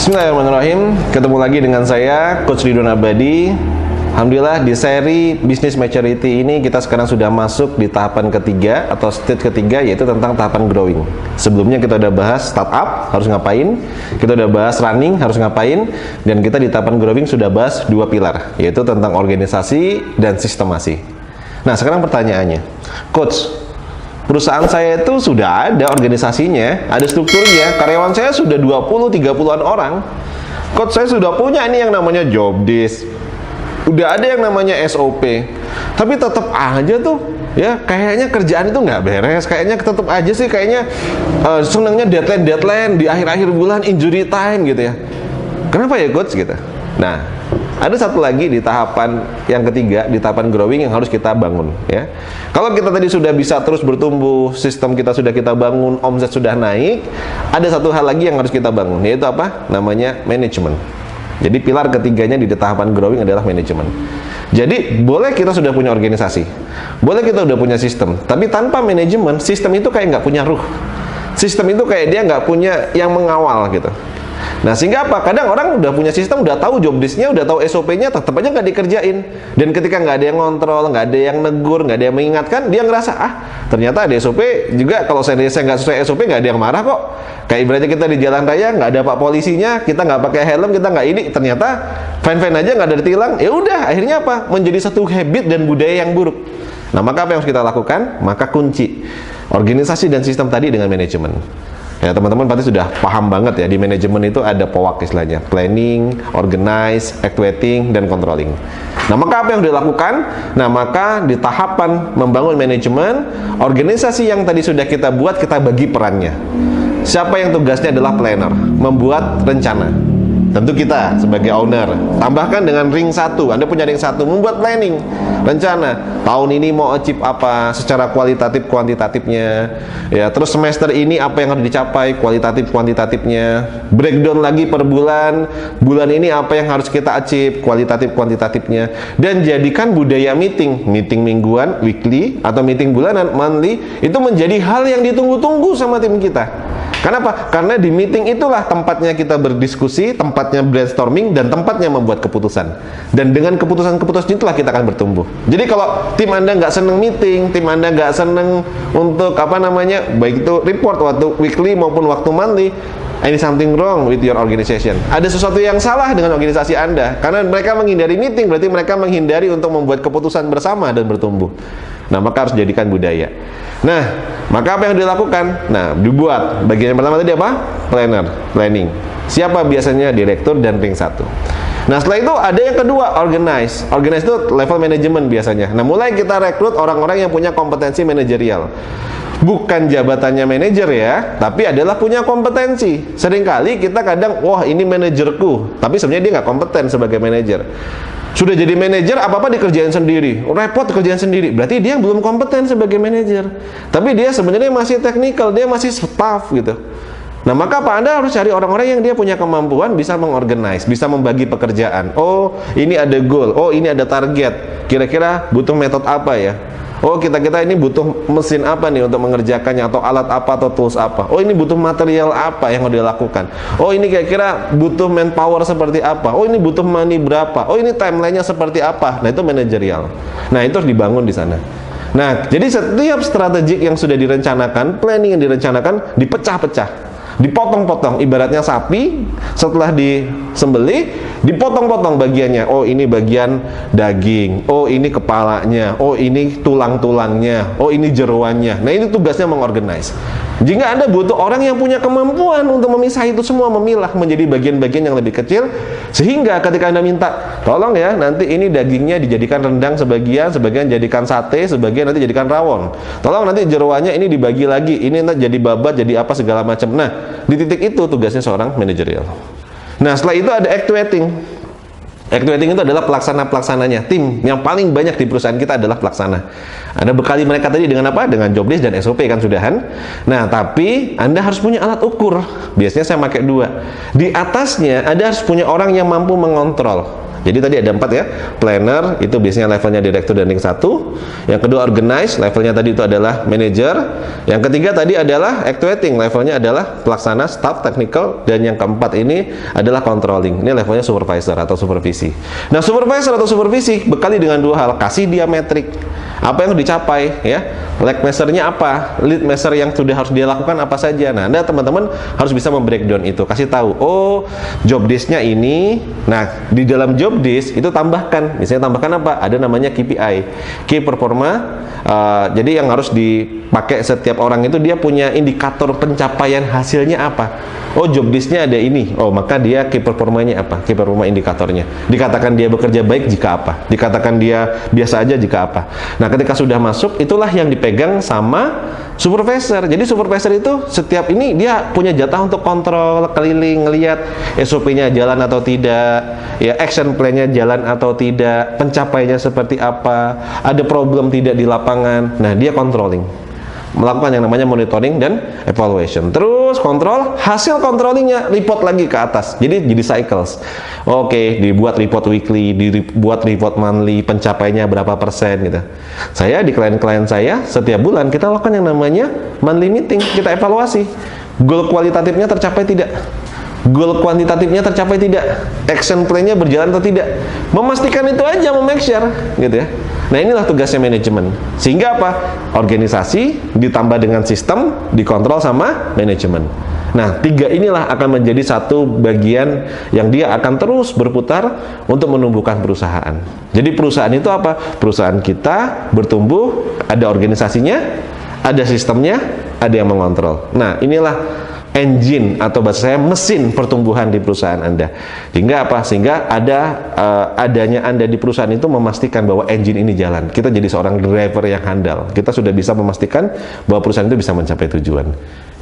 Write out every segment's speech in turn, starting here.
Bismillahirrahmanirrahim. Ketemu lagi dengan saya, Coach Ridwan Abadi. Alhamdulillah di seri Business Maturity ini kita sekarang sudah masuk di tahapan ketiga atau stage ketiga, yaitu tentang tahapan growing. Sebelumnya kita udah bahas startup harus ngapain, kita udah bahas running harus ngapain, dan kita di tahapan growing sudah bahas dua pilar, yaitu tentang organisasi dan sistemasi. Nah sekarang pertanyaannya, Coach, perusahaan saya itu sudah ada organisasinya, ada strukturnya, karyawan saya sudah 20-30an orang. Coach, saya sudah punya ini yang namanya job desk, udah ada yang namanya SOP, tapi tetap aja tuh ya kayaknya kerjaan itu nggak beres, kayaknya tetap aja sih kayaknya senangnya deadline di akhir-akhir bulan, injury time gitu ya. Kenapa ya Coach gitu? Nah, ada satu lagi di tahapan yang ketiga, di tahapan growing yang harus kita bangun ya. Kalau kita tadi sudah bisa terus bertumbuh, sistem kita sudah kita bangun, omset sudah naik, ada satu hal lagi yang harus kita bangun, yaitu apa? Namanya manajemen. Jadi pilar ketiganya di tahapan growing adalah manajemen. Jadi boleh kita sudah punya organisasi, boleh kita udah punya sistem, tapi tanpa manajemen, sistem itu kayak nggak punya ruh. Sistem itu kayak dia nggak punya yang mengawal gitu. Nah sehingga apa? Kadang orang udah punya sistem, udah tahu job desk-nya, udah tahu SOP-nya, tetap aja nggak dikerjain. Dan ketika nggak ada yang ngontrol, nggak ada yang negur, nggak ada yang mengingatkan, dia ngerasa, ternyata ada SOP juga, kalau saya nggak sesuai SOP nggak ada yang marah kok. Kayak ibaratnya kita di jalan raya, nggak ada pak polisinya, kita nggak pakai helm, kita nggak ini, ternyata fine-fine aja, nggak ada ditilang. Ya udah, akhirnya apa? Menjadi satu habit dan budaya yang buruk. Nah maka apa yang harus kita lakukan? Maka kunci organisasi dan sistem tadi dengan manajemen. Ya teman-teman pasti sudah paham banget ya, di manajemen itu ada POAK istilahnya, planning, organize, actuating, dan controlling. Nah maka apa yang dilakukan? Nah maka di tahapan membangun manajemen, organisasi yang tadi sudah kita buat, kita bagi perannya. Siapa yang tugasnya adalah planner, membuat rencana. Tentu kita sebagai owner. Tambahkan dengan ring 1, Anda punya ring 1, membuat planning, rencana. Tahun ini mau achieve apa secara kualitatif kuantitatifnya. Ya, terus semester ini apa yang harus dicapai kualitatif kuantitatifnya. Breakdown lagi per bulan. Bulan ini apa yang harus kita achieve kualitatif kuantitatifnya. Dan jadikan budaya meeting mingguan, weekly, atau meeting bulanan, monthly, itu menjadi hal yang ditunggu-tunggu sama tim kita. Kenapa? Karena di meeting itulah tempatnya kita berdiskusi, tempatnya brainstorming, dan tempatnya membuat keputusan. Dan dengan keputusan-keputusan itulah kita akan bertumbuh. Jadi kalau tim Anda nggak seneng meeting, tim Anda nggak seneng untuk baik itu report waktu weekly maupun waktu monthly, any something wrong with your organization. Ada sesuatu yang salah dengan organisasi Anda. Karena mereka menghindari meeting, berarti mereka menghindari untuk membuat keputusan bersama dan bertumbuh. Nah, maka harus jadikan budaya. Nah, maka apa yang dilakukan? Nah, dibuat. Bagian yang pertama tadi apa? Planning. Siapa biasanya? Direktur dan ring 1. Nah, setelah itu ada yang kedua, organize. Organize itu level manajemen biasanya. Nah, mulai kita rekrut orang-orang yang punya kompetensi manajerial. Bukan jabatannya manajer ya, tapi adalah punya kompetensi. Seringkali kita kadang, wah ini manajerku, tapi sebenarnya dia nggak kompeten sebagai manajer. Sudah jadi manajer, apa-apa dikerjain sendiri, repot kerjaan sendiri, berarti dia belum kompeten sebagai manajer. Tapi dia sebenarnya masih teknikal, dia masih staff gitu. Nah maka apa? Anda harus cari orang-orang yang dia punya kemampuan bisa mengorganize, bisa membagi pekerjaan. Oh ini ada goal, oh ini ada target, kira-kira butuh metode apa ya? Oh kita ini butuh mesin apa nih untuk mengerjakannya, atau alat apa, atau tools apa. Oh ini butuh material apa yang harus dilakukan. Oh ini kira-kira butuh manpower seperti apa. Oh ini butuh money berapa. Oh ini timelinenya seperti apa. Nah itu manajerial. Nah itu harus dibangun di sana. Nah jadi setiap strategik yang sudah direncanakan, planning yang direncanakan, dipecah-pecah, dipotong-potong. Ibaratnya sapi setelah disembelih, dipotong-potong bagiannya. Oh ini bagian daging, oh ini kepalanya, oh ini tulang-tulangnya, oh ini jeroannya. Nah ini tugasnya mengorganize. Jika Anda butuh orang yang punya kemampuan untuk memisah itu semua, memilah menjadi bagian-bagian yang lebih kecil, sehingga ketika Anda minta, tolong ya nanti ini dagingnya dijadikan rendang sebagian jadikan sate, sebagian nanti jadikan rawon. Tolong nanti jeroannya ini dibagi lagi, ini nanti jadi babat, jadi apa segala macam. Nah di titik itu tugasnya seorang manajerial. Nah setelah itu ada actuating. Actuating itu adalah pelaksana-pelaksananya. Tim yang paling banyak di perusahaan kita adalah pelaksana. Anda bekali mereka tadi dengan apa? Dengan job list dan SOP kan sudahan. Nah tapi Anda harus punya alat ukur. Biasanya saya pakai 2. Di atasnya Anda harus punya orang yang mampu mengontrol. Jadi tadi ada 4 ya. Planner itu biasanya levelnya direktur dan ring 1. Yang kedua organize, levelnya tadi itu adalah manager. Yang ketiga tadi adalah actuating, levelnya adalah pelaksana, staff, technical. Dan yang keempat ini adalah controlling. Ini levelnya supervisor atau supervisi. Nah, supervisor atau supervisi bekali dengan 2 hal. Kasih dia metrik. Apa yang dicapai ya, lag measure-nya apa, lead measure yang sudah harus dia lakukan apa saja. Nah, Anda teman-teman harus bisa membreakdown itu, kasih tahu, oh job desk-nya ini. Nah, di dalam job desk itu tambahkan, misalnya tambahkan apa, ada namanya KPI, key performa. Jadi yang harus dipakai setiap orang itu dia punya indikator pencapaian hasilnya apa. Oh, job desk-nya ada ini, oh maka dia key performanya apa, key performa indikatornya. Dikatakan dia bekerja baik jika apa, dikatakan dia biasa aja jika apa. Nah, ketika sudah masuk, itulah yang dipegang sama supervisor. Jadi supervisor itu setiap ini dia punya jatah untuk kontrol, keliling, ngelihat SOP-nya jalan atau tidak, ya action plan-nya jalan atau tidak, pencapaiannya seperti apa, ada problem tidak di lapangan. Nah, dia controlling, melakukan yang namanya monitoring dan evaluation. Terus kontrol, hasil controllingnya report lagi ke atas. Jadi cycles. Oke, dibuat report weekly, dibuat report monthly, pencapaiannya berapa persen gitu. Saya di klien-klien saya setiap bulan kita lakukan yang namanya monthly meeting, kita evaluasi. Goal kualitatifnya tercapai tidak? Goal kuantitatifnya tercapai tidak? Action plan-nya berjalan atau tidak? Memastikan itu aja, make sure gitu ya. Nah, inilah tugasnya manajemen. Sehingga apa? Organisasi ditambah dengan sistem dikontrol sama manajemen. Nah, 3 inilah akan menjadi satu bagian yang dia akan terus berputar untuk menumbuhkan perusahaan. Jadi perusahaan itu apa? Perusahaan kita bertumbuh, ada organisasinya, ada sistemnya, ada yang mengontrol. Nah, inilah engine atau bahasa saya mesin pertumbuhan di perusahaan Anda. Sehingga apa? Sehingga adanya Anda di perusahaan itu memastikan bahwa engine ini jalan. Kita jadi seorang driver yang handal. Kita sudah bisa memastikan bahwa perusahaan itu bisa mencapai tujuan.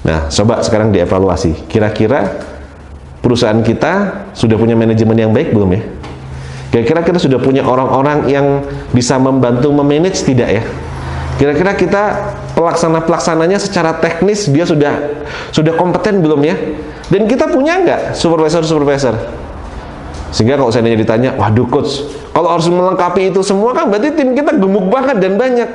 Nah, coba sekarang dievaluasi. Kira-kira perusahaan kita sudah punya manajemen yang baik belum ya? Kira-kira kita sudah punya orang-orang yang bisa membantu memanage tidak ya? Kira-kira kita pelaksananya secara teknis dia sudah kompeten belum ya? Dan kita punya nggak supervisor? Sehingga kalau saya ditanya, waduh coach, kalau harus melengkapi itu semua kan berarti tim kita gemuk banget dan banyak.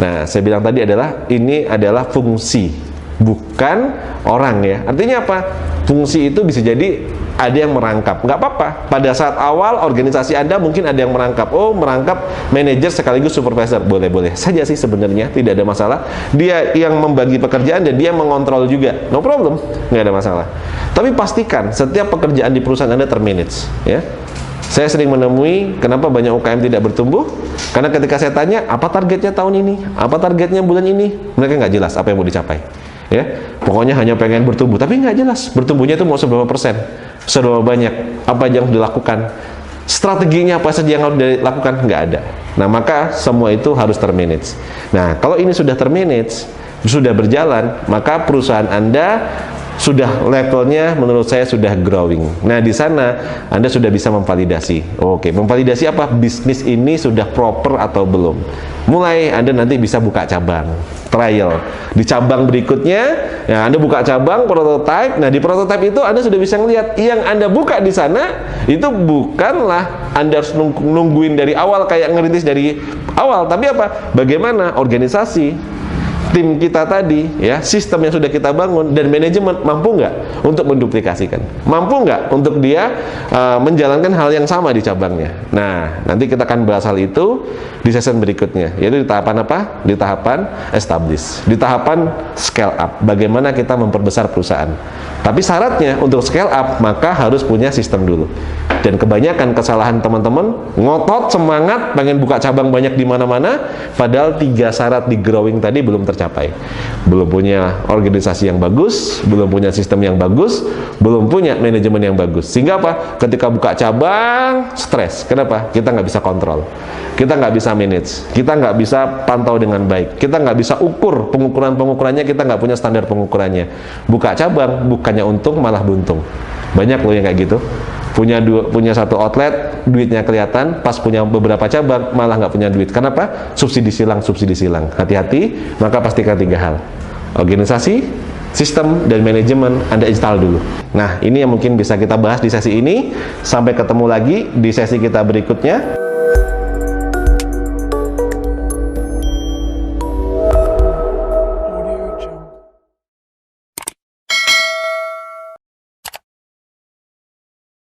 Nah, saya bilang tadi ini adalah fungsi, bukan orang ya. Artinya apa? Fungsi itu bisa jadi ada yang merangkap, nggak apa-apa. Pada saat awal organisasi Anda mungkin ada yang merangkap. Oh, merangkap manajer sekaligus supervisor, boleh-boleh saja sih sebenarnya, tidak ada masalah. Dia yang membagi pekerjaan dan dia mengontrol juga, no problem, nggak ada masalah. Tapi pastikan setiap pekerjaan di perusahaan Anda termanage, ya. Saya sering menemui kenapa banyak UKM tidak bertumbuh, karena ketika saya tanya apa targetnya tahun ini, apa targetnya bulan ini, mereka nggak jelas apa yang mau dicapai. Ya, pokoknya hanya pengen bertumbuh, tapi nggak jelas bertumbuhnya itu mau seberapa persen, seberapa banyak, apa yang dilakukan, strateginya apa saja yang harus dilakukan, nggak ada. Nah, maka semua itu harus termanage. Nah, kalau ini sudah termanage, sudah berjalan, maka perusahaan Anda sudah levelnya menurut saya sudah growing. Nah, di sana Anda sudah bisa memvalidasi. Oke, memvalidasi apa? Bisnis ini sudah proper atau belum. Mulai Anda nanti bisa buka cabang, trial. Di cabang berikutnya, ya Anda buka cabang, prototype. Nah, di prototype itu Anda sudah bisa melihat yang Anda buka di sana itu bukanlah Anda harus nungguin dari awal kayak ngerintis dari awal, tapi apa? Bagaimana organisasi tim kita tadi, ya, sistem yang sudah kita bangun dan manajemen mampu nggak untuk menduplikasikan, mampu nggak untuk dia menjalankan hal yang sama di cabangnya. Nah, nanti kita akan bahas hal itu di session berikutnya, yaitu di tahapan apa? Di tahapan establish, di tahapan scale up. Bagaimana kita memperbesar perusahaan. Tapi syaratnya untuk scale up maka harus punya sistem dulu. Dan kebanyakan kesalahan teman-teman ngotot semangat pengen buka cabang banyak di mana-mana, padahal 3 syarat di growing tadi belum tercapai. Belum punya organisasi yang bagus, belum punya sistem yang bagus, belum punya manajemen yang bagus. Sehingga apa? Ketika buka cabang, stres. Kenapa? Kita nggak bisa kontrol, kita nggak bisa manage, kita nggak bisa pantau dengan baik, kita nggak bisa ukur pengukurannya, kita nggak punya standar pengukurannya. Buka cabang bukannya untung malah buntung. Banyak loh yang kayak gitu. Punya satu outlet, duitnya kelihatan, pas punya beberapa cabang malah nggak punya duit. Kenapa? Subsidi silang. Hati-hati, maka pastikan 3 hal: organisasi, sistem dan manajemen Anda install dulu. Nah, ini yang mungkin bisa kita bahas di sesi ini. Sampai ketemu lagi di sesi kita berikutnya.